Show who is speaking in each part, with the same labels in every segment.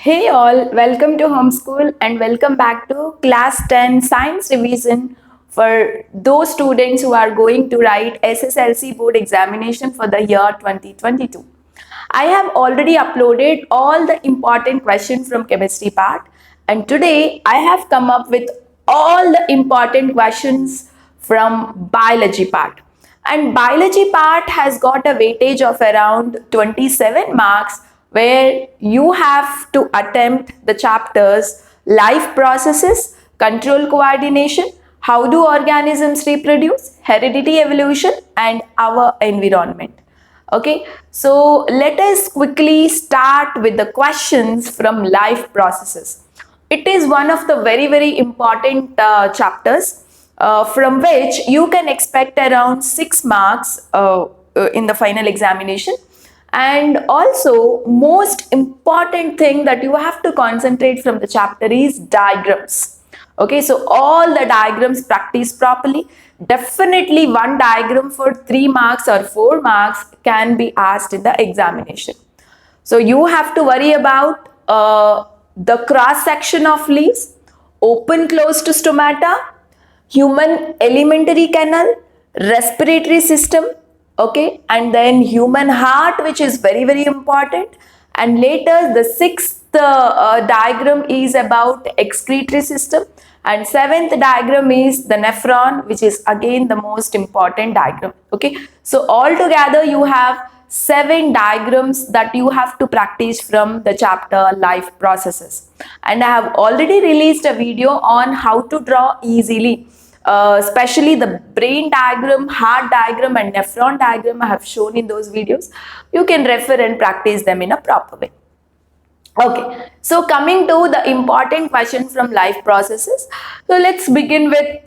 Speaker 1: Hey all, welcome to homeschool and welcome back to class 10 science revision for those students who are going to write SSLC board examination for the year 2022. I have already uploaded all the important questions from chemistry part, and today I have come up with all the important questions from biology part. And biology part has got a weightage of around 27 marks, where you have to attempt the chapters life processes, control coordination, how do organisms reproduce, heredity evolution, and our environment. Okay, so let us quickly start with the questions from life processes. It is one of the very important chapters from which you can expect around 6 marks in the final examination. And also, most important thing that you have to concentrate from the chapter is diagrams. Okay, so all the diagrams practice properly. Definitely one diagram for 3 marks or 4 marks can be asked in the examination. So you have to worry about the cross section of leaves, open closed stomata, human alimentary canal, respiratory system, okay, and then human heart, which is very important. And later the sixth diagram is about excretory system, and seventh diagram is the nephron, which is again the most important diagram. Okay, so altogether you have 7 diagrams that you have to practice from the chapter life processes, and I have already released a video on how to draw easily, especially the brain diagram, heart diagram, and nephron diagram I have shown in those videos. You can refer and practice them in a proper way. Okay, so coming to the important question from life processes. So let's begin with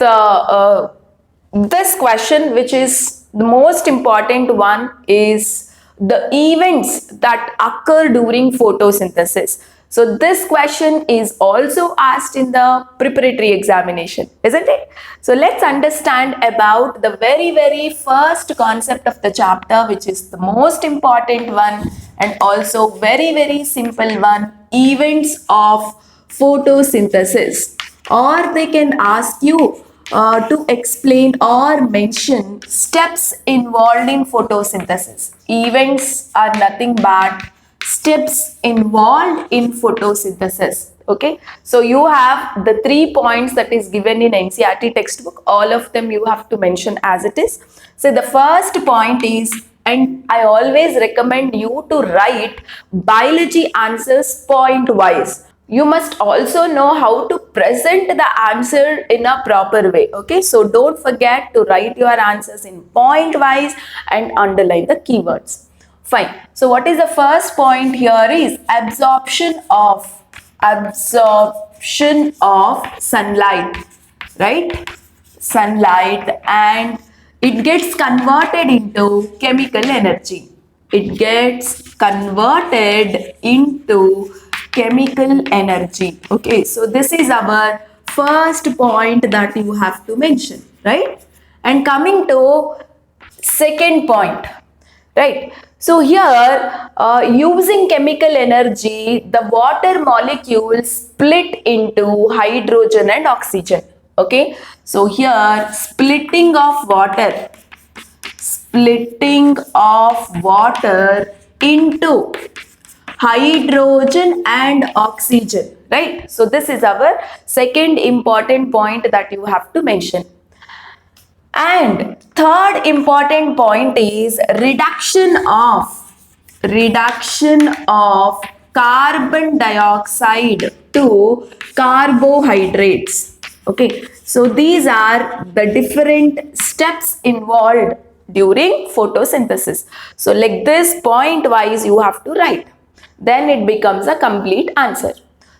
Speaker 1: this question, which is the most important one, is the events that occur during photosynthesis. So this question is also asked in the preparatory examination, isn't it? So let's understand about the very first concept of the chapter, which is the most important one and also very simple one: events of photosynthesis. Or they can ask you to explain or mention steps involved in photosynthesis. Events are nothing but steps involved in photosynthesis. Okay, so you have the 3 points that is given in NCERT textbook. All of them you have to mention as it is. So the first point is, and I always recommend you to write biology answers point wise. You must also know how to present the answer in a proper way. Okay, so don't forget to write your answers in point wise and underline the keywords. Fine. So what is the first point here is absorption of sunlight, right? Sunlight, and it gets converted into chemical energy. It gets converted into chemical energy. Okay, so this is our first point that you have to mention, right? And coming to second point, right? So here, using chemical energy, the water molecules split into hydrogen and oxygen. Okay, so here splitting of water into hydrogen and oxygen, right? So this is our second important point that you have to mention. And third important point is reduction of carbon dioxide to carbohydrates. Okay, so these are the different steps involved during photosynthesis. So like this, point wise you have to write, then it becomes a complete answer.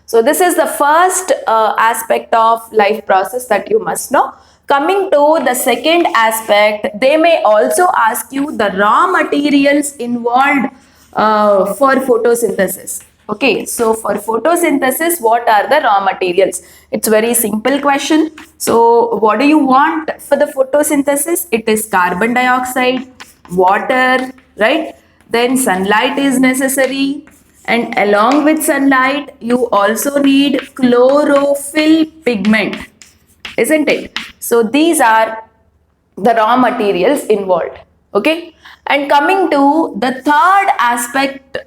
Speaker 1: So this is the first aspect of life process that you must know. Coming to the second aspect, they may also ask you the raw materials involved for photosynthesis. Okay, so for photosynthesis, what are the raw materials? It's very simple question. So what do you want for the photosynthesis? It is carbon dioxide, water, right? Then sunlight is necessary, And along with sunlight, you also need chlorophyll pigment, isn't it? So these are the raw materials involved. Okay. And coming to the third aspect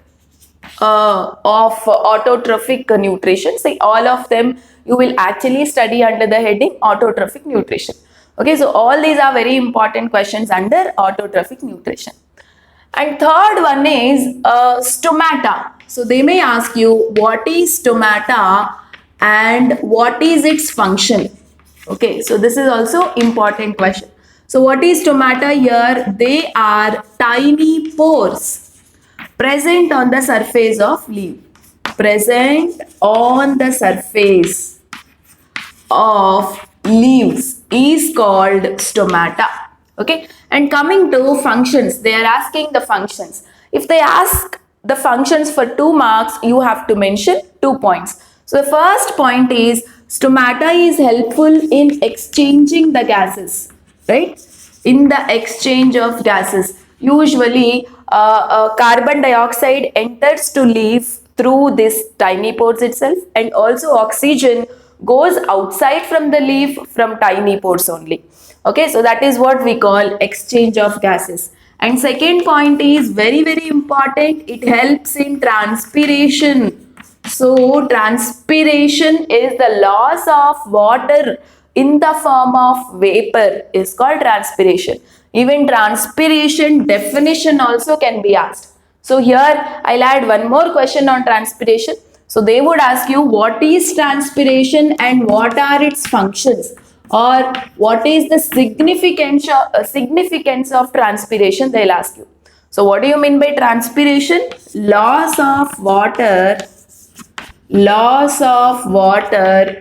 Speaker 1: of autotrophic nutrition. See, all of them you will actually study under the heading autotrophic nutrition. Okay, so all these are very important questions under autotrophic nutrition. And third one is stomata. So they may ask you what is stomata and what is its function. Okay, so this is also important question. So what is stomata here? They are tiny pores present on the surface of leaf. Present on the surface of leaves is called stomata. Okay, and coming to functions, they are asking the functions. If they ask the functions for 2 marks, you have to mention 2 points. So the first point is stomata is helpful in exchanging the gases, right? In the exchange of gases, usually carbon dioxide enters to leaf through this tiny pores itself, and also oxygen goes outside from the leaf from tiny pores only. Okay, so that is what we call exchange of gases. And second point is very important, it helps in transpiration. So transpiration is the loss of water in the form of vapor is called transpiration. Even transpiration definition also can be asked. So here I'll add one more question on transpiration. So they would ask you what is transpiration and what are its functions, or what is the significance of transpiration, they'll ask you. So what do you mean by transpiration? Loss of water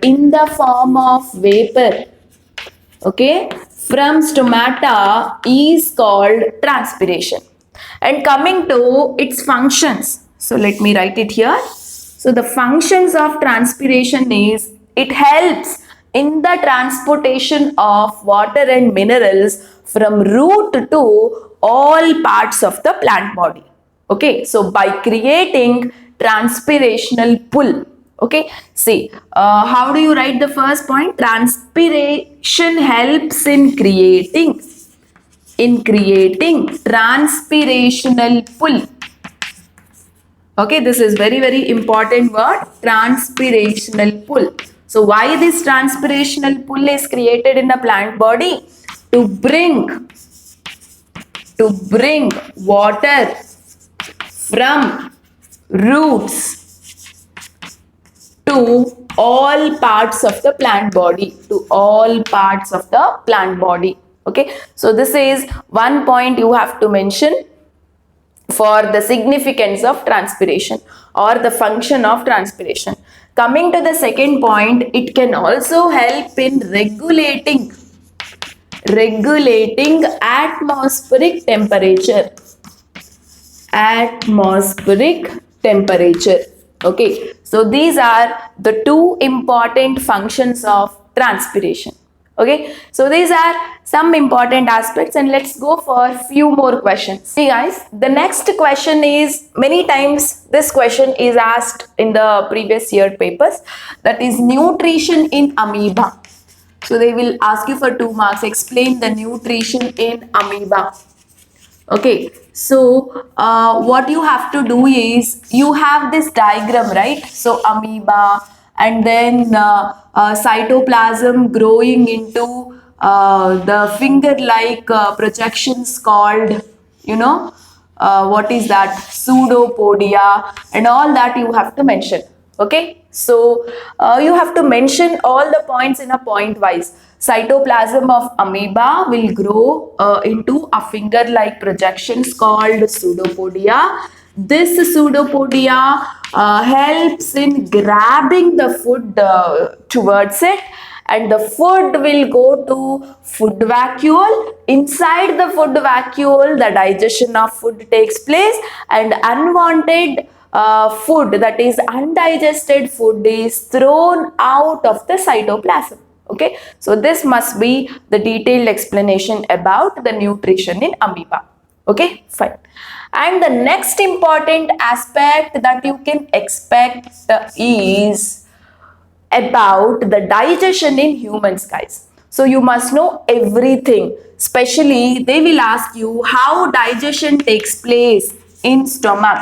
Speaker 1: in the form of vapor, okay, from stomata is called transpiration. And coming to its functions, so let me write it here. So the functions of transpiration is it helps in the transportation of water and minerals from root to all parts of the plant body. Okay, so by creating transpirational pull. Okay, see, how do you write the first point? Transpiration helps in creating transpirational pull. Okay, this is very important word, transpirational pull. So why this transpirational pull is created in the plant body? To bring water from roots to all parts of the plant body, okay. So this is one point you have to mention for the significance of transpiration or the function of transpiration. Coming to the second point, it can also help in regulating atmospheric temperature. Okay, so these are the two important functions of transpiration. Okay, so these are some important aspects, and let's go for few more questions. See guys, the next question is, many times this question is asked in the previous year papers, that is nutrition in amoeba. So they will ask you for 2 marks, explain the nutrition in amoeba. Okay, so what you have to do is, you have this diagram, right? So amoeba, and then cytoplasm growing into the finger-like projections called, what is that? Pseudopodia, and all that you have to mention. Okay, so you have to mention all the points in a point wise. Cytoplasm of amoeba will grow into a finger-like projections called pseudopodia. This pseudopodia helps in grabbing the food towards it, and the food will go to food vacuole. Inside the food vacuole, the digestion of food takes place, and unwanted food, that is undigested food, is thrown out of the cytoplasm. Okay, so this must be the detailed explanation about the nutrition in amoeba. Okay, fine. And the next important aspect that you can expect is about the digestion in humans, guys. So you must know everything. Especially they will ask you how digestion takes place in stomach.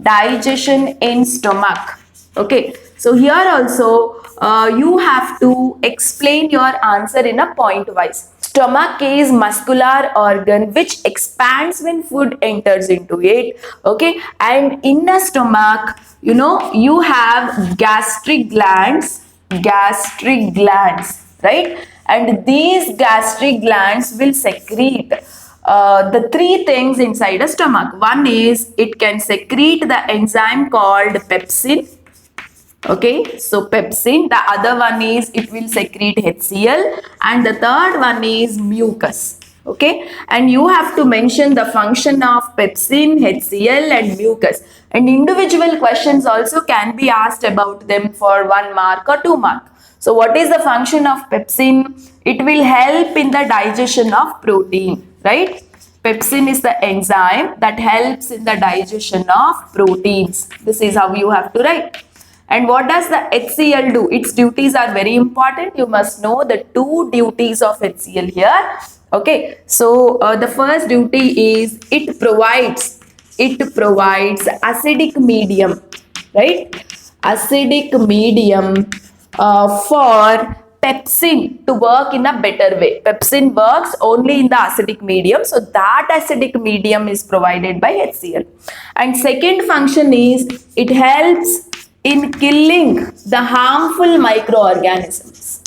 Speaker 1: Digestion in stomach. Okay. So here also you have to explain your answer in a point wise. Stomach is muscular organ which expands when food enters into it. Okay. And in the stomach, you have gastric glands, right? And these gastric glands will secrete the three things inside a stomach. One is it can secrete the enzyme called pepsin. Okay, so pepsin. The other one is it will secrete HCl, and the third one is mucus. Okay, and you have to mention the function of pepsin, HCl, and mucus. And individual questions also can be asked about them for 1 mark or 2 mark. So what is the function of pepsin? It will help in the digestion of protein, right? Pepsin is the enzyme that helps in the digestion of proteins. This is how you have to write. And what does the HCl do? Its duties are very important. You must know the two duties of HCl here. Okay, so the first duty is it provides acidic medium, right? Acidic medium for pepsin to work in a better way. Pepsin works only in the acidic medium, so that acidic medium is provided by HCl. And second function is it helps in killing the harmful microorganisms.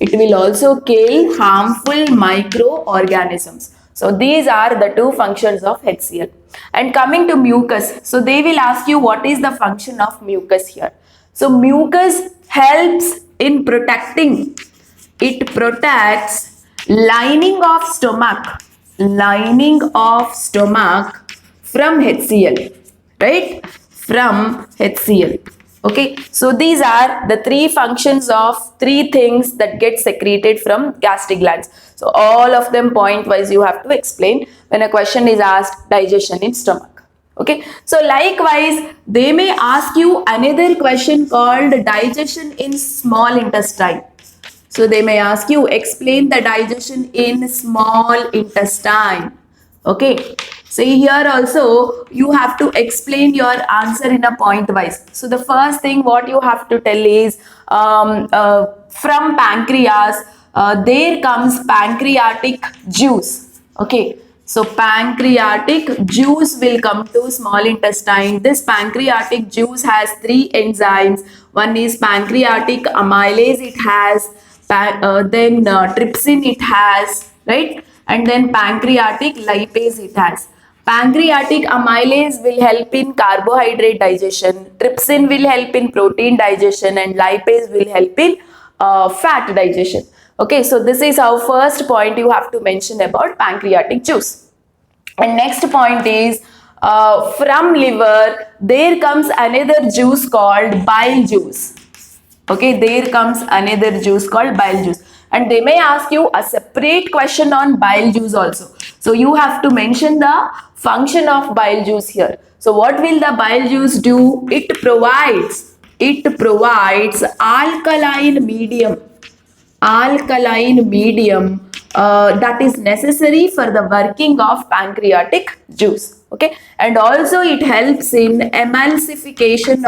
Speaker 1: It will also kill harmful microorganisms. So these are the two functions of HCl. And coming to mucus, so they will ask you what is the function of mucus here. So mucus helps in protecting. It protects lining of stomach from HCl, right? From HCl. Okay, so these are the three functions of three things that get secreted from gastric glands. So all of them point wise you have to explain when a question is asked digestion in stomach. Okay, so likewise they may ask you another question called digestion in small intestine. So they may ask you explain the digestion in small intestine. Okay, see here also you have to explain your answer in a point wise. So the first thing what you have to tell is from pancreas there comes pancreatic juice. Okay, so pancreatic juice will come to small intestine. This pancreatic juice has three enzymes. One is pancreatic amylase, it has then trypsin it has, right? And then pancreatic lipase it has. Pancreatic amylase will help in carbohydrate digestion, trypsin will help in protein digestion, and lipase will help in fat digestion. Okay, so this is our first point you have to mention about pancreatic juice. And next point is from liver there comes another juice called bile juice. Okay, there comes another juice called bile juice. And they may ask you a separate question on bile juice also. So you have to mention the function of bile juice here. So what will the bile juice do? It provides alkaline medium that is necessary for the working of pancreatic juice. Okay, and also it helps in emulsification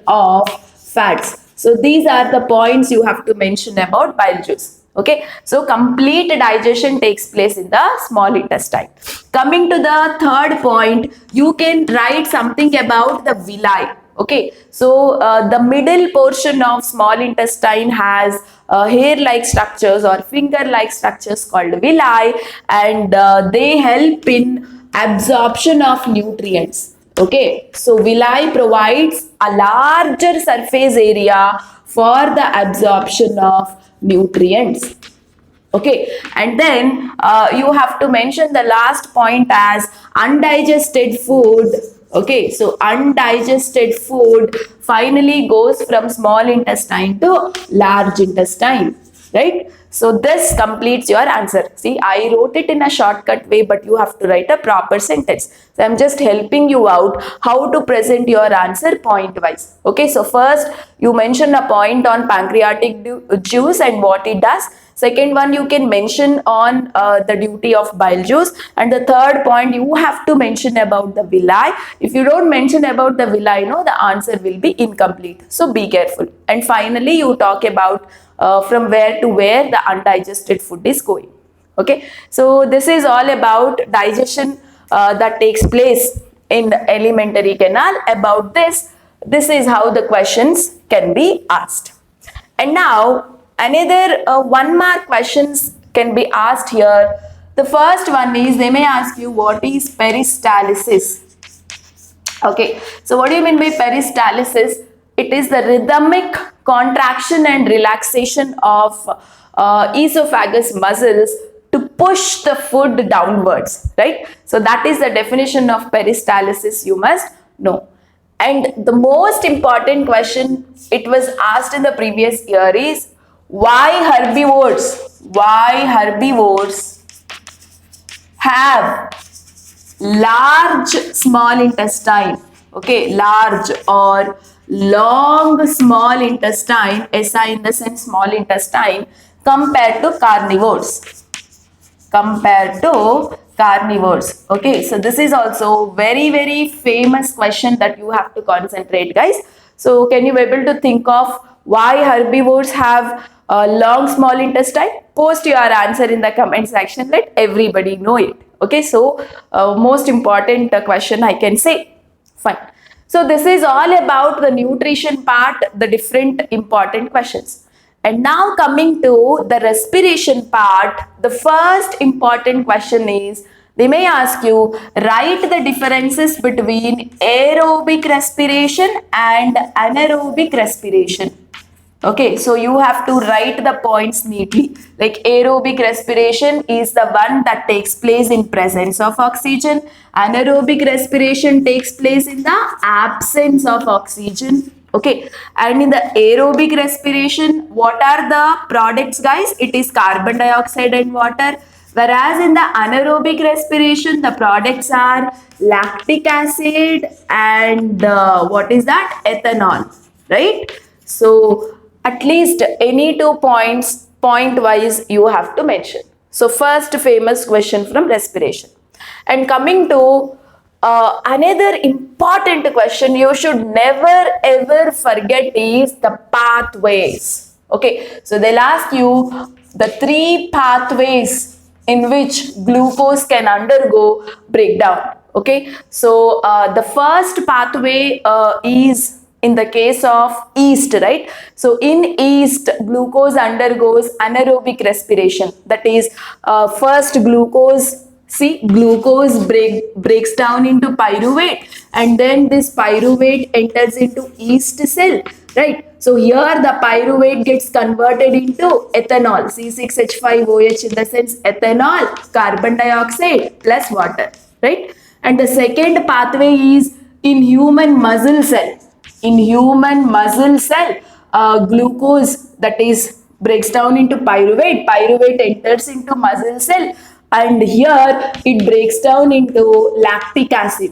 Speaker 1: of fats. So these are the points you have to mention about bile juice. Okay, so complete digestion takes place in the small intestine. Coming to the third point, you can write something about the villi. Okay, so the middle portion of small intestine has hair-like structures or finger-like structures called villi, and they help in absorption of nutrients. Okay, so villi provides a larger surface area for the absorption of nutrients. Okay, and then you have to mention the last point as undigested food. Okay, so undigested food finally goes from small intestine to large intestine. right? So this completes your answer. See, I wrote it in a shortcut way, but you have to write a proper sentence. So I'm just helping you out how to present your answer point wise. Okay, so first you mention a point on pancreatic juice and what it does. Second one, you can mention on the duty of bile juice, and the third point you have to mention about the villi. If you don't mention about the villi, no, the answer will be incomplete. So be careful. And finally, you talk about from where to where the undigested food is going. Okay, so this is all about digestion that takes place in the alimentary canal. About this is how the questions can be asked. And now another 1 mark questions can be asked here. The first one is, they may ask you, what is peristalsis? Okay, so what do you mean by peristalsis? It is the rhythmic contraction and relaxation of esophagus muscles to push the food downwards, right? So that is the definition of peristalsis, you must know. And the most important question it was asked in the previous year is, why herbivores have large small intestine, okay, large or long small intestine, SI in the sense small intestine, compared to carnivores. Okay, so this is also very famous question that you have to concentrate, guys. So can you be able to think of why herbivores have a long small intestine? Post your answer in the comment section, let everybody know it. Okay, so most important question I can say. Fine. So this is all about the nutrition part, the different important questions. And now coming to the respiration part, the first important question is, they may ask you, write the differences between aerobic respiration and anaerobic respiration. Okay, so you have to write the points neatly. Like aerobic respiration is the one that takes place in presence of oxygen. Anaerobic respiration takes place in the absence of oxygen. Okay, and in the aerobic respiration, what are the products, guys? It is carbon dioxide and water. Whereas in the anaerobic respiration, the products are lactic acid and what is that? Ethanol, right? So at least any 2 points, point wise, you have to mention. So first famous question from respiration. And coming to another important question you should never ever forget is the pathways. Okay, so they'll ask you the 3 pathways in which glucose can undergo breakdown. Okay, so the first pathway is in the case of yeast, right? So in yeast, glucose undergoes anaerobic respiration. That is, first glucose breaks down into pyruvate, and then this pyruvate enters into yeast cell, right? So here the pyruvate gets converted into ethanol, C6H5OH, in the sense ethanol, carbon dioxide plus water, right? And the second pathway is in human muscle cell. In human muscle cell, glucose, that is, breaks down into pyruvate. Pyruvate enters into muscle cell, and here it breaks down into lactic acid,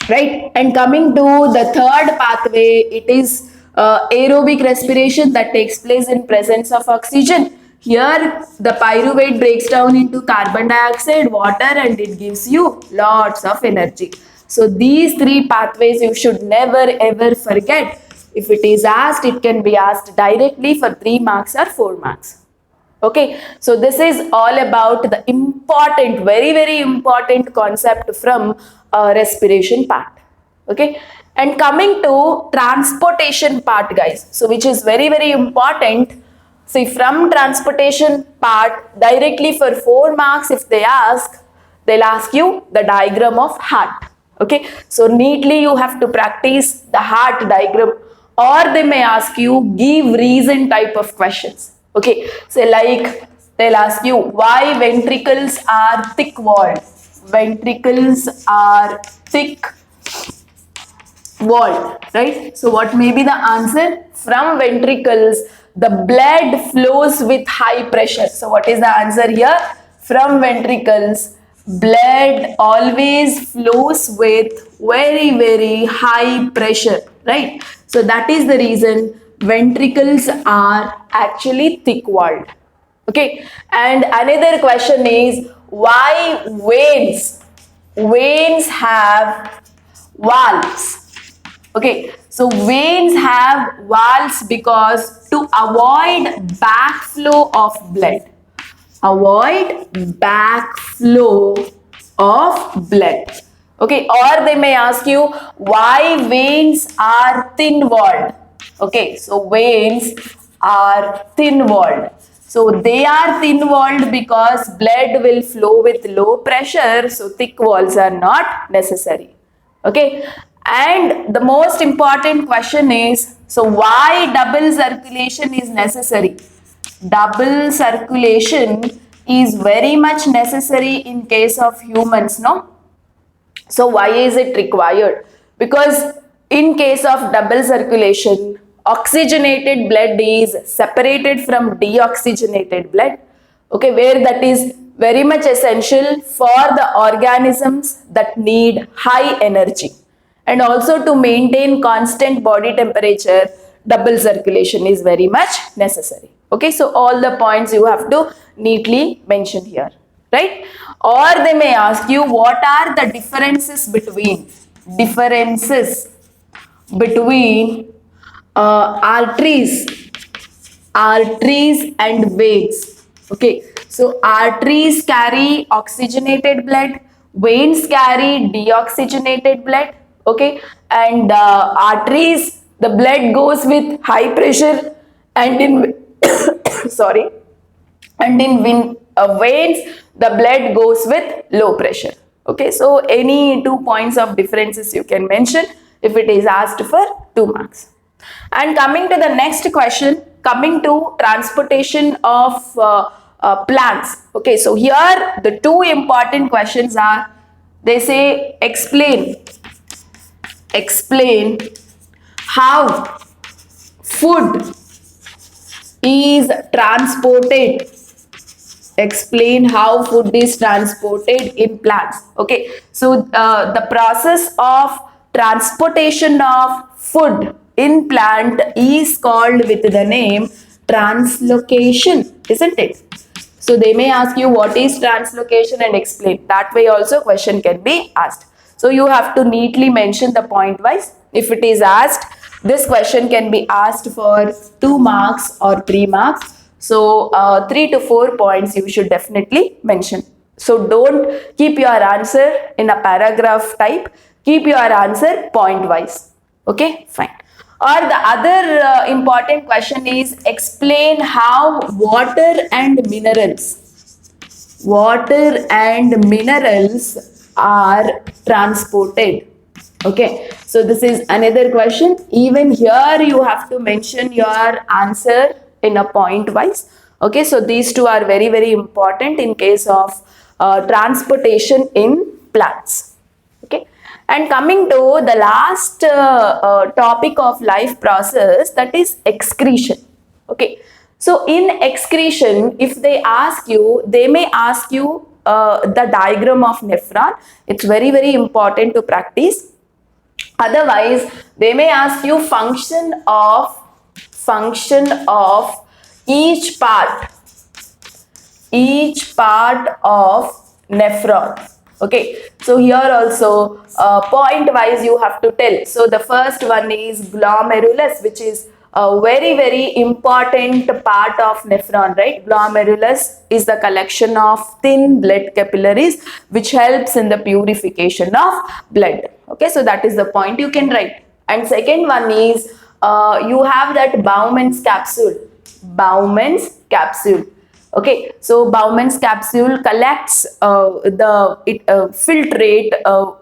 Speaker 1: right? And coming to the third pathway, it is aerobic respiration that takes place in presence of oxygen. Here the pyruvate breaks down into carbon dioxide, water, and it gives you lots of energy. So these 3 pathways you should never ever forget. If it is asked, it can be asked directly for 3 marks or 4 marks. Okay, so this is all about the important, very important concept from respiration part. Okay, and coming to transportation part, guys, so which is very important. See, from transportation part, directly for 4 marks, if they ask, they'll ask you the diagram of heart. Okay, so neatly you have to practice the heart diagram, or they may ask you give reason type of questions. Okay, so like they'll ask you why ventricles are thick walled. Ventricles are thick walled, right? So what may be the answer? From ventricles, the blood flows with high pressure. So what is the answer here? From ventricles, blood always flows with very high pressure, right? So that is the reason ventricles are actually thick walled. Okay, and another question is, why veins have valves? Okay, so veins have valves because to avoid backflow of blood. Avoid backflow of blood. Okay, or they may ask you why veins are thin walled. Okay, so veins are thin walled. So they are thin walled because blood will flow with low pressure, so thick walls are not necessary. Okay, and the most important question is, so why double circulation is necessary? Double circulation is very much necessary in case of humans, no? So why is it required? Because in case of double circulation, oxygenated blood is separated from deoxygenated blood, okay, where that is very much essential for the organisms that need high energy, and also to maintain constant body temperature, double circulation is very much necessary. Okay, so all the points you have to neatly mention here, right? Or they may ask you, what are the differences between arteries and veins? Okay, so arteries carry oxygenated blood, veins carry deoxygenated blood. Okay, and arteries, the blood goes with high pressure, and in sorry, and in veins the blood goes with low pressure. Okay, so any 2 points of differences you can mention if it is asked for 2 marks. And coming to the next question, coming to transportation of plants. Okay, so here the 2 important questions are, they say explain how food is transported. Explain how food is transported in plants. Okay, so the process of transportation of food in plant is called with the name translocation, isn't it? So they may ask you what is translocation and explain. That way also question can be asked. So you have to neatly mention the point wise. If it is asked, this question can be asked for 2 marks or 3 marks. So 3 to 4 points you should definitely mention. So don't keep your answer in a paragraph type. Keep your answer point wise. Okay, fine. Or the other important question is, explain how water and minerals are transported. Okay, so this is another question. Even here you have to mention your answer in a point wise. Okay, so these 2 are very important in case of transportation in plants. Okay, and coming to the last topic of life process, that is excretion. Okay, so in excretion, if they ask you, they may ask you the diagram of nephron. It's very important to practice. Otherwise, they may ask you function of each part of nephron. Okay, so here also point wise you have to tell. So the first one is glomerulus, which is a very important part of nephron, right? Glomerulus is the collection of thin blood capillaries which helps in the purification of blood. Okay, so that is the point you can write. And second one is you have that Bowman's capsule. Okay, so Bowman's capsule collects filtrate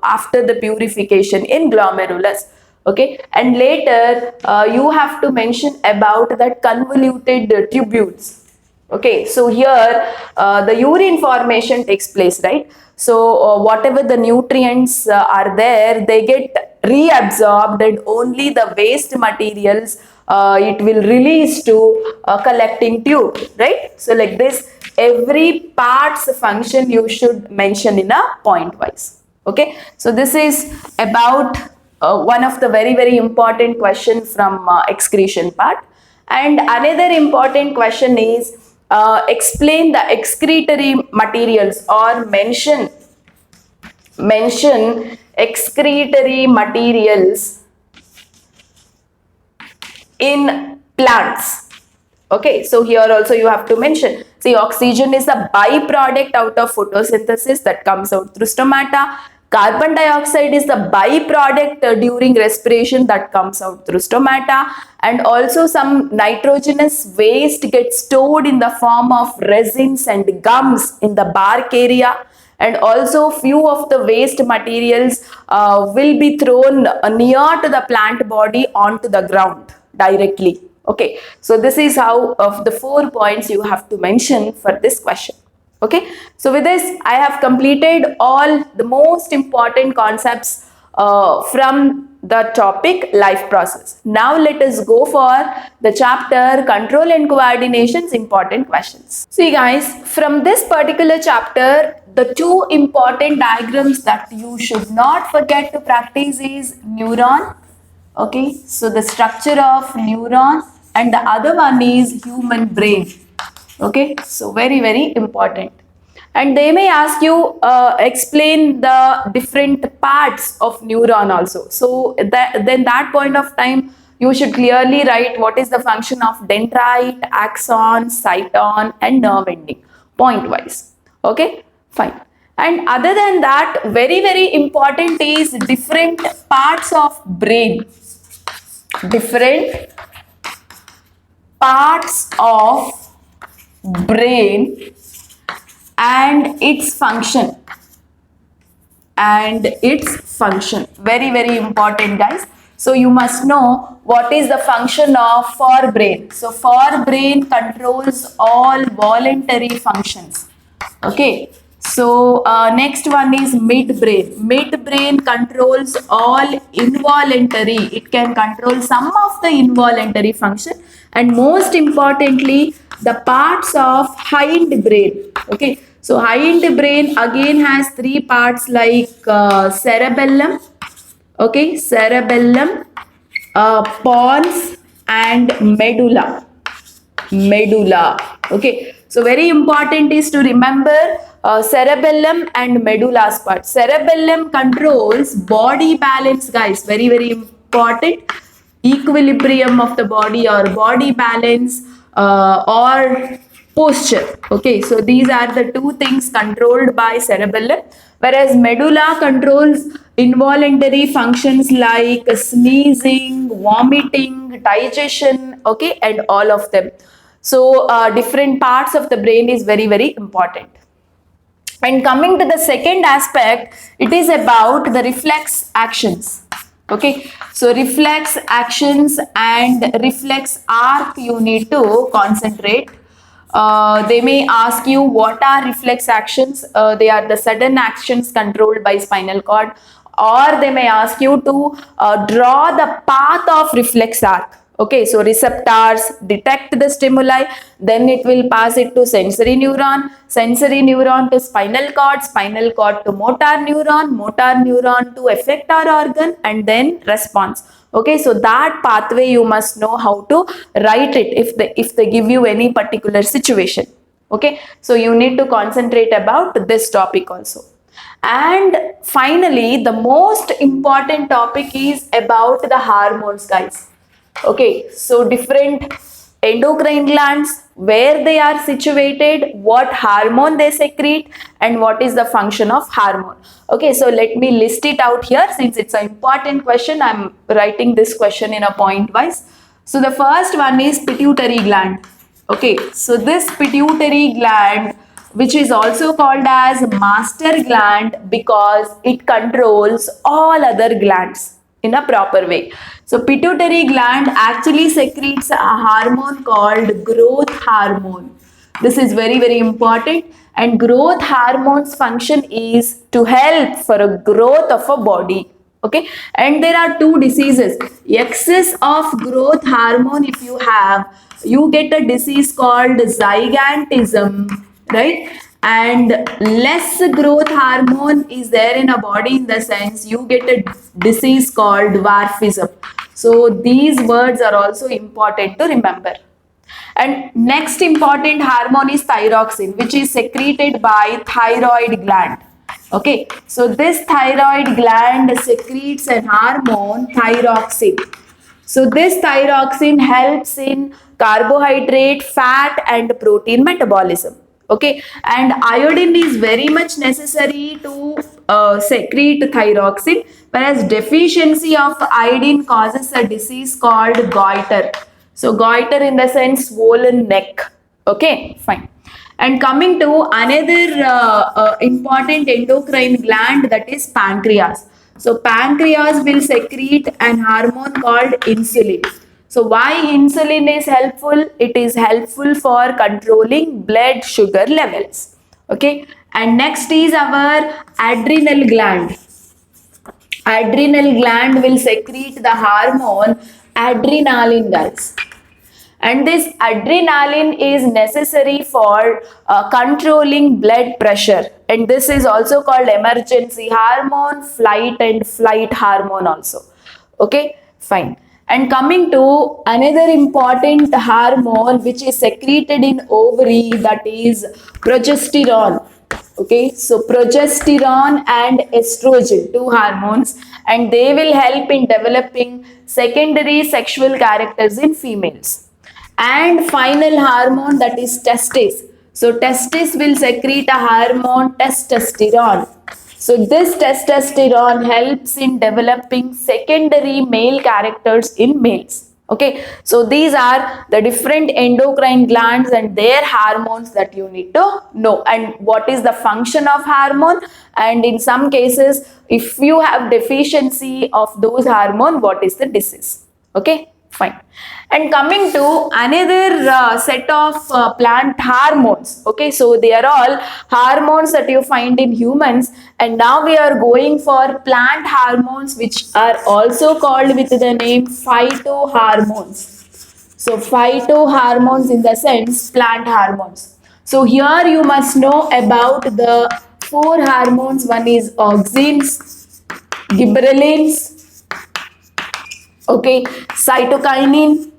Speaker 1: after the purification in glomerulus. Okay, and later you have to mention about that convoluted tubules. Okay, so here the urine formation takes place, right? So whatever the nutrients are there, they get reabsorbed and only the waste materials it will release to a collecting tube, right? So like this, every part's function you should mention in a point wise. Okay, so this is about one of the very important question from excretion part. And another important question is explain the excretory materials, or mention excretory materials in plants. Okay, so here also you have to mention, see, oxygen is a byproduct out of photosynthesis that comes out through stomata. Carbon dioxide is the byproduct during respiration that comes out through stomata. And also some nitrogenous waste gets stored in the form of resins and gums in the bark area. And also few of the waste materials will be thrown near to the plant body onto the ground directly. Okay, so this is how of the 4 points you have to mention for this question. Okay, so with this I have completed all the most important concepts from the topic life process. Now let us go for the chapter control and coordination's important questions. See guys, from this particular chapter, the 2 important diagrams that you should not forget to practice is neuron. Okay, so the structure of neuron, and the other one is human brain. Okay, so very important. And they may ask you explain the different parts of neuron also. So then that point of time you should clearly write what is the function of dendrite, axon, cyton, and nerve ending point wise. Okay, fine. And other than that, very important is different parts of brain. Different parts of brain and its function. Very important guys. So you must know what is the function of forebrain. So forebrain controls all voluntary functions. Okay, so next one is midbrain. Midbrain controls all involuntary. It can control some of the involuntary function. And most importantly, the parts of hindbrain. Okay, so hindbrain again has 3 parts like cerebellum. Okay, cerebellum, pons, and medulla. Okay, so very important is to remember cerebellum and medulla's part. Cerebellum controls body balance guys, very important. Equilibrium of the body, or body balance, or posture. Okay, so these are the 2 things controlled by cerebellum, whereas medulla controls involuntary functions like sneezing, vomiting, digestion, okay, and all of them. So different parts of the brain is very important. And coming to the second aspect, it is about the reflex actions. Okay, so reflex actions and reflex arc you need to concentrate. They may ask you what are reflex actions. They are the sudden actions controlled by spinal cord. Or they may ask you to draw the path of reflex arc. Okay, so receptors detect the stimuli, then it will pass it to sensory neuron to spinal cord to motor neuron to effector organ, and then response. Okay, so that pathway you must know how to write it if they give you any particular situation. Okay, so you need to concentrate about this topic also. And finally, the most important topic is about the hormones guys. Okay, so different endocrine glands, where they are situated, what hormone they secrete, and what is the function of hormone. Okay, so let me list it out here since it's an important question. I'm writing this question in a point wise. So the first one is pituitary gland. Okay, so this pituitary gland, which is also called as master gland because it controls all other glands in a proper way. So pituitary gland actually secretes a hormone called growth hormone. This is very important, and growth hormone's function is to help for a growth of a body. Okay, and there are two diseases. Excess of growth hormone, if you have, you get a disease called gigantism, right? And less growth hormone is there in a body, in the sense you get a disease called dwarfism. So these words are also important to remember. And next important hormone is thyroxine, which is secreted by thyroid gland. Okay, so this thyroid gland secretes an hormone, thyroxine. So this thyroxine helps in carbohydrate, fat and protein metabolism. Okay, and iodine is very much necessary to secrete thyroxine, whereas deficiency of iodine causes a disease called goiter. So goiter in the sense swollen neck. Okay, fine. And coming to another important endocrine gland, that is pancreas. So pancreas will secrete an hormone called insulin. So why insulin is helpful? It is helpful for controlling blood sugar levels. Okay. And next is our adrenal gland. Adrenal gland will secrete the hormone adrenaline, guys. And this adrenaline is necessary for controlling blood pressure, and this is also called emergency hormone, flight hormone also. Okay, fine. And coming to another important hormone which is secreted in ovary, that is progesterone. Okay, so progesterone and estrogen, two hormones, and they will help in developing secondary sexual characters in females. And final hormone, that is testes. So testes will secrete a hormone, testosterone. So this testosterone helps in developing secondary male characters in males. Okay, so these are the different endocrine glands and their hormones that you need to know, and what is the function of hormone, and in some cases if you have deficiency of those hormone, what is the disease. Okay, fine. And coming to another set of plant hormones. Okay, so they are all hormones that you find in humans, and now we are going for plant hormones, which are also called with the name phytohormones. So phytohormones in the sense plant hormones. So here you must know about the four hormones. One is auxins, gibberellins, okay, cytokinin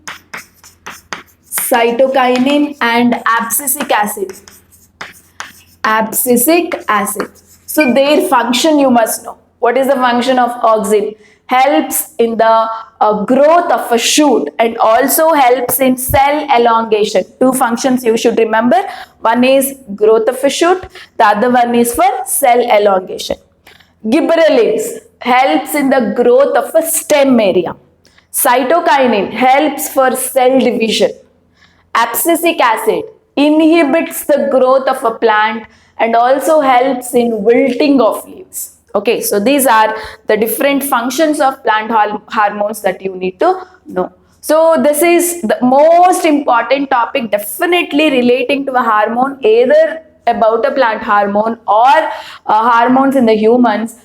Speaker 1: and abscisic acid. Abscisic acid. So their function you must know. What is the function of auxin? Helps in the growth of a shoot and also helps in cell elongation. Two functions you should remember. One is growth of a shoot, the other one is for cell elongation. Gibberellins helps in the growth of a stem area. Cytokinin helps for cell division. Abscisic acid inhibits the growth of a plant and also helps in wilting of leaves. Okay, so these are the different functions of plant hormones that you need to know. So this is the most important topic, definitely relating to a hormone, either about a plant hormone or hormones in the humans.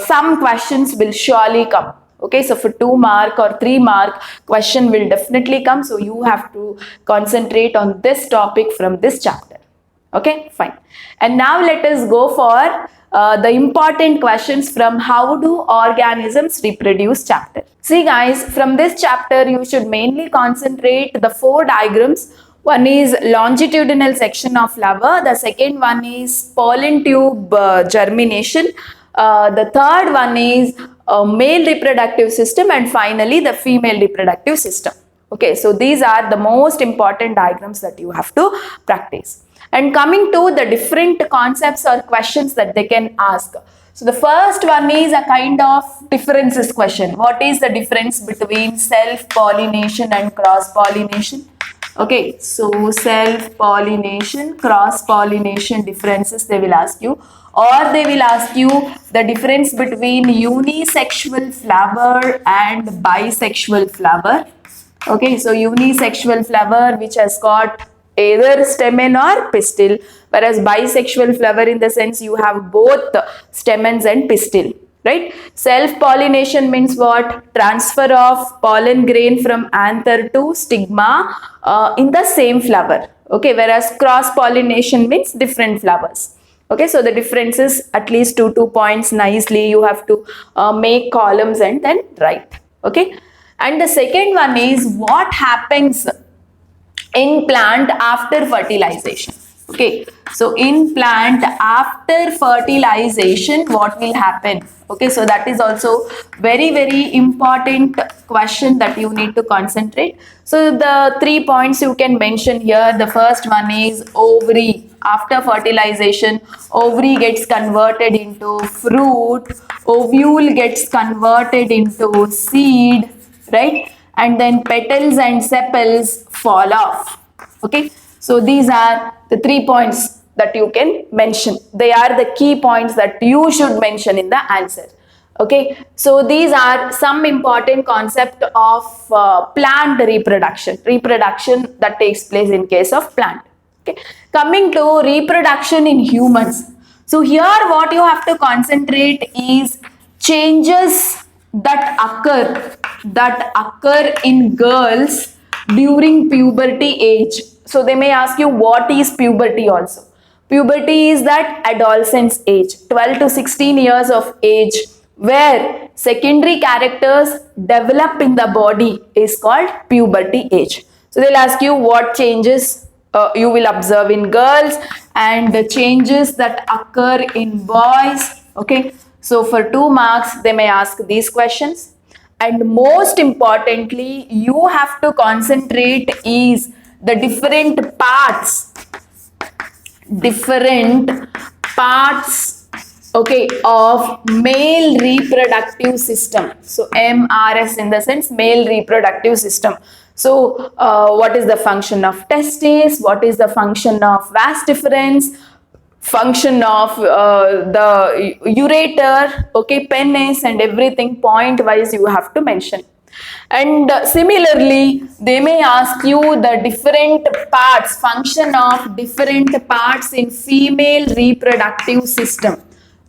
Speaker 1: Some questions will surely come. Okay, so for 2 mark or 3 mark question will definitely come. So you have to concentrate on this topic from this chapter. Okay, fine. And now let us go for the important questions from how do organisms reproduce chapter. See guys, from this chapter you should mainly concentrate the 4 diagrams. One is longitudinal section of flower. The second one is pollen tube germination. The third one is male reproductive system, and finally the female reproductive system. Okay, so these are the most important diagrams that you have to practice. And coming to the different concepts or questions that they can ask. So the first one is a kind of differences question. What is the difference between self-pollination and cross-pollination? Okay, so self-pollination, cross-pollination differences they will ask you. Or they will ask you the difference between unisexual flower and bisexual flower. Okay, so unisexual flower which has got either stamen or pistil, whereas bisexual flower in the sense you have both stamens and pistil. right? Self-pollination means what? Transfer of pollen grain from anther to stigma in the same flower. Okay, whereas cross-pollination means different flowers. Okay, so the difference is at least 2 points nicely. You have to make columns and then write. Okay, and the second one is what happens in plant after fertilization. Okay, so in plant after fertilization, what will happen? Okay, so that is also very important question that you need to concentrate. So the 3 points you can mention here. The first one is ovary. After fertilization, ovary gets converted into fruit, ovule gets converted into seed, right? And then petals and sepals fall off. Okay, so these are the 3 points that you can mention. They are the key points that you should mention in the answer. Okay, so these are some important concept of plant reproduction that takes place in case of plant. Okay, coming to reproduction in humans. So here what you have to concentrate is changes that occur in girls during puberty age. So they may ask you what is puberty also. Puberty is that adolescence age, 12 to 16 years of age, where secondary characters develop in the body is called puberty age. So they'll ask you what changes you will observe in girls and the changes that occur in boys. Okay, so for 2 marks they may ask these questions, and most importantly you have to concentrate is the different parts, okay, of male reproductive system. So MRS in the sense male reproductive system. So what is the function of testes, what is the function of vas deferens, function of the ureter, okay, penis, and everything point wise you have to mention. And similarly they may ask you the different parts, function of different parts in female reproductive system.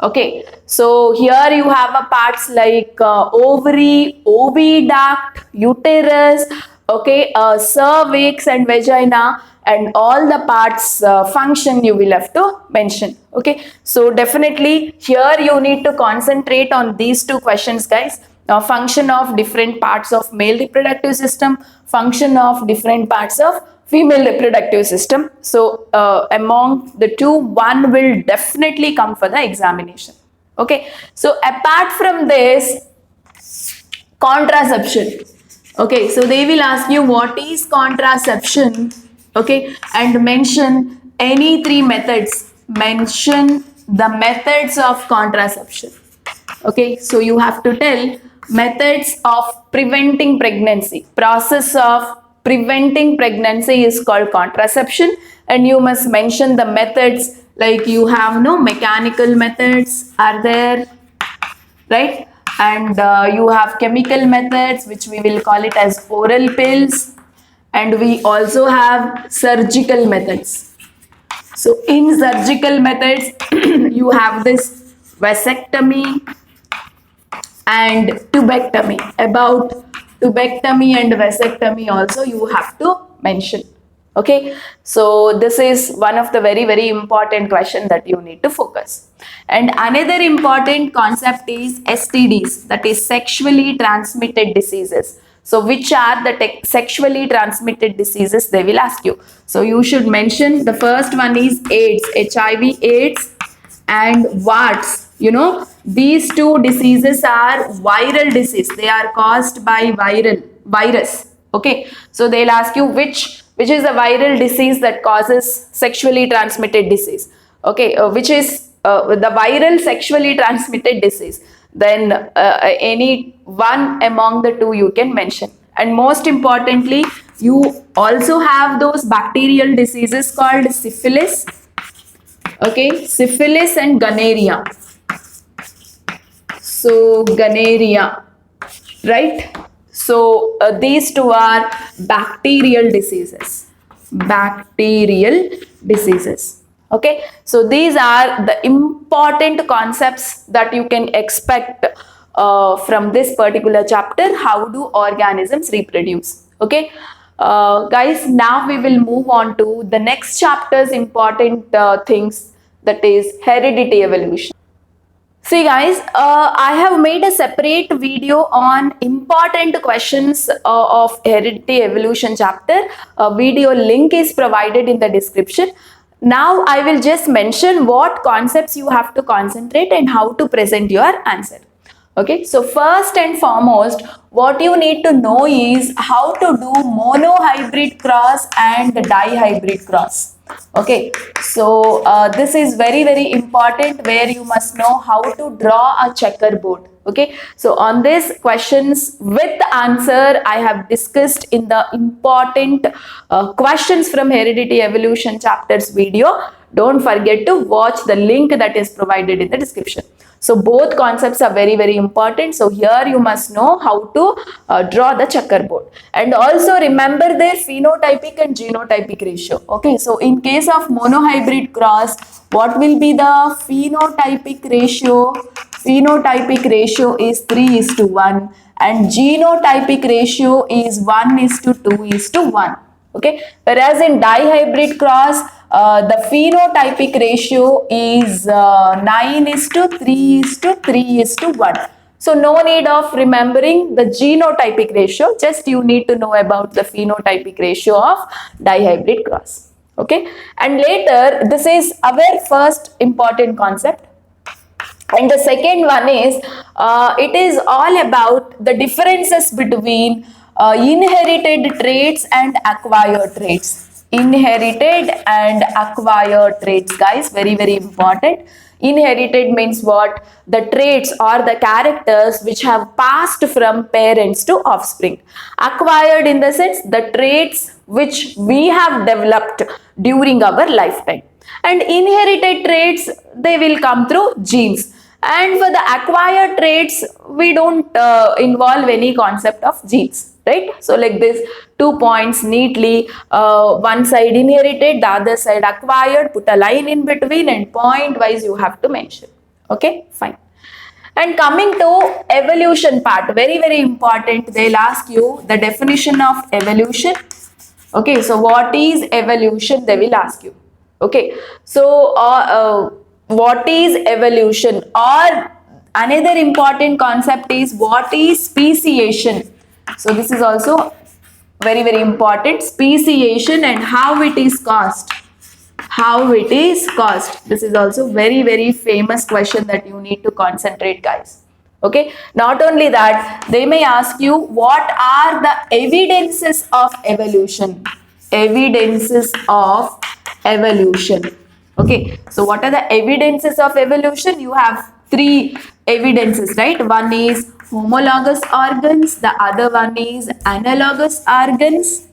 Speaker 1: Okay, so here you have a parts like ovary, oviduct, uterus, okay, cervix and vagina, and all the parts function you will have to mention. Okay, so definitely here you need to concentrate on these two questions, guys. Function of different parts of male reproductive system, function of different parts of female reproductive system. So among the two, one will definitely come for the examination. Okay, so apart from this, contraception. Okay, so they will ask you what is contraception, okay, and mention any 3 methods. Mention the methods of contraception. Okay, so you have to tell methods of preventing pregnancy. Process of preventing pregnancy is called contraception, and you must mention the methods, like you have no mechanical methods are there, right? And you have chemical methods, which we will call it as oral pills, and we also have surgical methods. So in surgical methods you have this vasectomy and tubectomy. About tubectomy and vasectomy also you have to mention. Okay, so this is one of the very important question that you need to focus. And another important concept is STDs, that is sexually transmitted diseases. So which are the sexually transmitted diseases, they will ask you. So you should mention the first one is AIDS, HIV AIDS, and warts. You know, these two diseases are viral disease. They are caused by virus. Okay, so they'll ask you which is a viral disease that causes sexually transmitted disease. Okay, which is the viral sexually transmitted disease. Then any one among the two you can mention. And most importantly, you also have those bacterial diseases called syphilis. Okay, syphilis and gonorrhea. So gonorrhea, right? So these two are bacterial diseases. Bacterial diseases. Okay, so these are the important concepts that you can expect from this particular chapter. How do organisms reproduce? Okay, guys, now we will move on to the next chapter's important things, that is heredity evolution. See guys, I have made a separate video on important questions of heredity evolution chapter. A video link is provided in the description. Now I will just mention what concepts you have to concentrate and how to present your answer. Okay, so first and foremost, what you need to know is how to do monohybrid cross and dihybrid cross. Okay, so this is very important, where you must know how to draw a checkerboard. Okay, so on this questions with the answer I have discussed in the important questions from heredity evolution chapters video. Don't forget to watch the link that is provided in the description. So both concepts are very important. So here you must know how to draw the checkerboard, and also remember their phenotypic and genotypic ratio. Okay, so in case of monohybrid cross, what will be the phenotypic ratio? Phenotypic ratio is 3:1 and genotypic ratio is 1:2:1. Okay, whereas in dihybrid cross, the phenotypic ratio is 9:3:3:1. So no need of remembering the genotypic ratio, just you need to know about the phenotypic ratio of dihybrid cross. Okay, and later this is our first important concept. And the second one is, it is all about the differences between inherited traits and acquired traits. Inherited and acquired traits, guys, very important. Inherited means what? The traits or the characters which have passed from parents to offspring. Acquired in the sense the traits which we have developed during our lifetime. And inherited traits, they will come through genes. And for the acquired traits, we don't involve any concept of genes, right? So like this, 2 points neatly, one side inherited, the other side acquired, put a line in between, and point wise you have to mention. Okay, fine. And coming to evolution part, very important, they'll ask you the definition of evolution. Okay, so what is evolution, they will ask you. Okay, so what is evolution? Or another important concept is what is speciation. So this is also very important, speciation, and how it is caused. How it is caused. This is also very famous question that you need to concentrate, guys. Okay, not only that, they may ask you what are the evidences of evolution. Evidences of evolution. Okay, so what are the evidences of evolution? You have 3 evidences, right? One is homologous organs, the other one is analogous organs.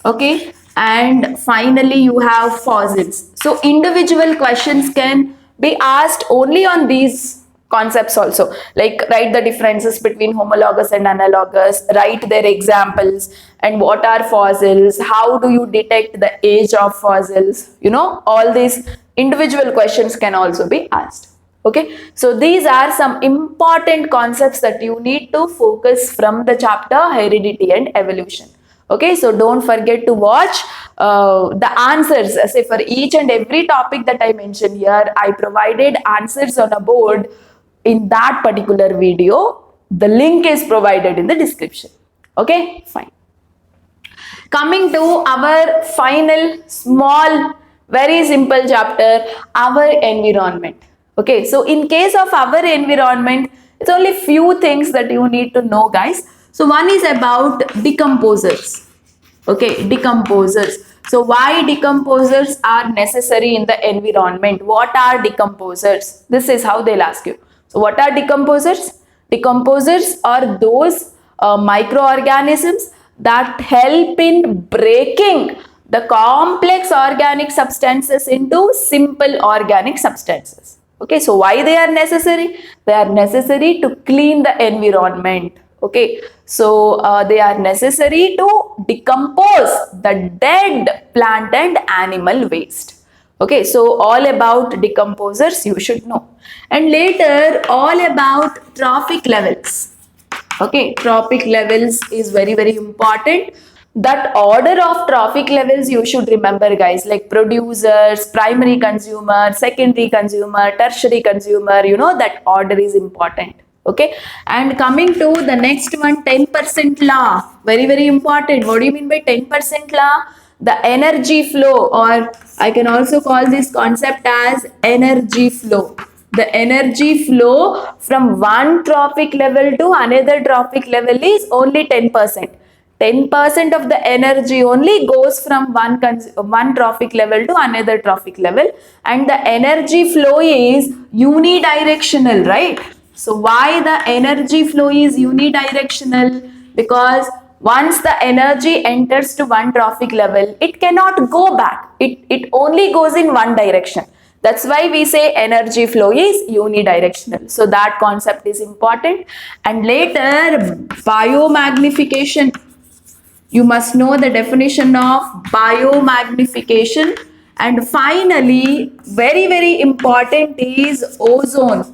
Speaker 1: Okay, and finally you have fossils. So individual questions can be asked only on these concepts also, like write the differences between homologous and analogous, write their examples, and what are fossils, how do you detect the age of fossils, you know, all these individual questions can also be asked. Okay, so these are some important concepts that you need to focus from the chapter heredity and evolution. Okay, so don't forget to watch the answers. Say for each and every topic that I mentioned here, I provided answers on a board in that particular video. The link is provided in the description. Okay, fine. Coming to our final small, very simple chapter, our environment. Okay, so in case of our environment, it's only few things that you need to know, guys. So one is about decomposers. Okay, decomposers. So why decomposers are necessary in the environment? What are decomposers? This is how they'll ask you. So what are decomposers? Decomposers are those microorganisms that help in breaking the complex organic substances into simple organic substances. Okay, so why they are necessary? They are necessary to clean the environment. Okay, so they are necessary to decompose the dead plant and animal waste. Okay, so all about decomposers you should know. And later, all about trophic levels. Okay, trophic levels is very, very important. That order of trophic levels you should remember, guys, like producers, primary consumer, secondary consumer, tertiary consumer, that order is important. Okay, and coming to the next one, 10% law, very, very important. What do you mean by 10% law? The energy flow, or I can also call this concept as energy flow. The energy flow from one trophic level to another trophic level is only 10%. 10% of the energy only goes from one trophic level to another trophic level, and the energy flow is unidirectional, right? So why the energy flow is unidirectional? Because once the energy enters to one trophic level, it cannot go back. It only goes in one direction. That's why we say energy flow is unidirectional. So that concept is important. And later, biomagnification. You must know the definition of biomagnification. And finally, very, very important is ozone.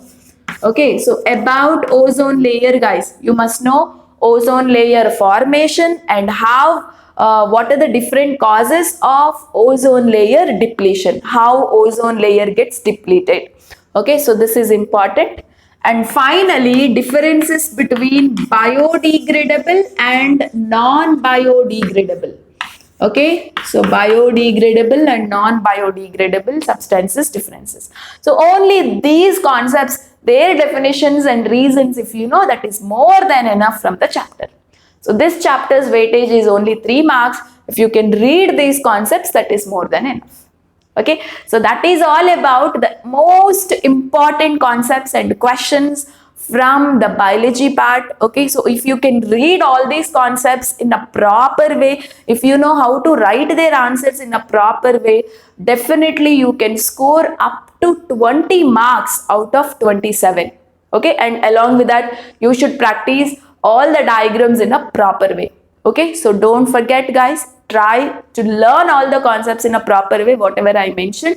Speaker 1: Okay, so about ozone layer, guys, you must know ozone layer formation and how what are the different causes of ozone layer depletion, how ozone layer gets depleted. Okay, so this is important. And finally, differences between biodegradable and non-biodegradable. Okay, so biodegradable and non-biodegradable substances differences. So only these concepts, their definitions and reasons, if you know, that is more than enough from the chapter. So this chapter's weightage is only 3 marks. If you can read these concepts, that is more than enough. Okay, so that is all about the most important concepts and questions from the biology part. Okay, so if you can read all these concepts in a proper way, if you know how to write their answers in a proper way, definitely you can score up to 20 marks out of 27. Okay, and along with that, you should practice all the diagrams in a proper way. Okay, so don't forget, guys, try to learn all the concepts in a proper way, whatever I mentioned.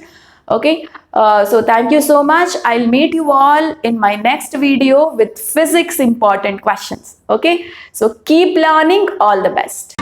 Speaker 1: Okay, so thank you so much. I'll meet you all in my next video with physics important questions. Okay, so keep learning. All the best.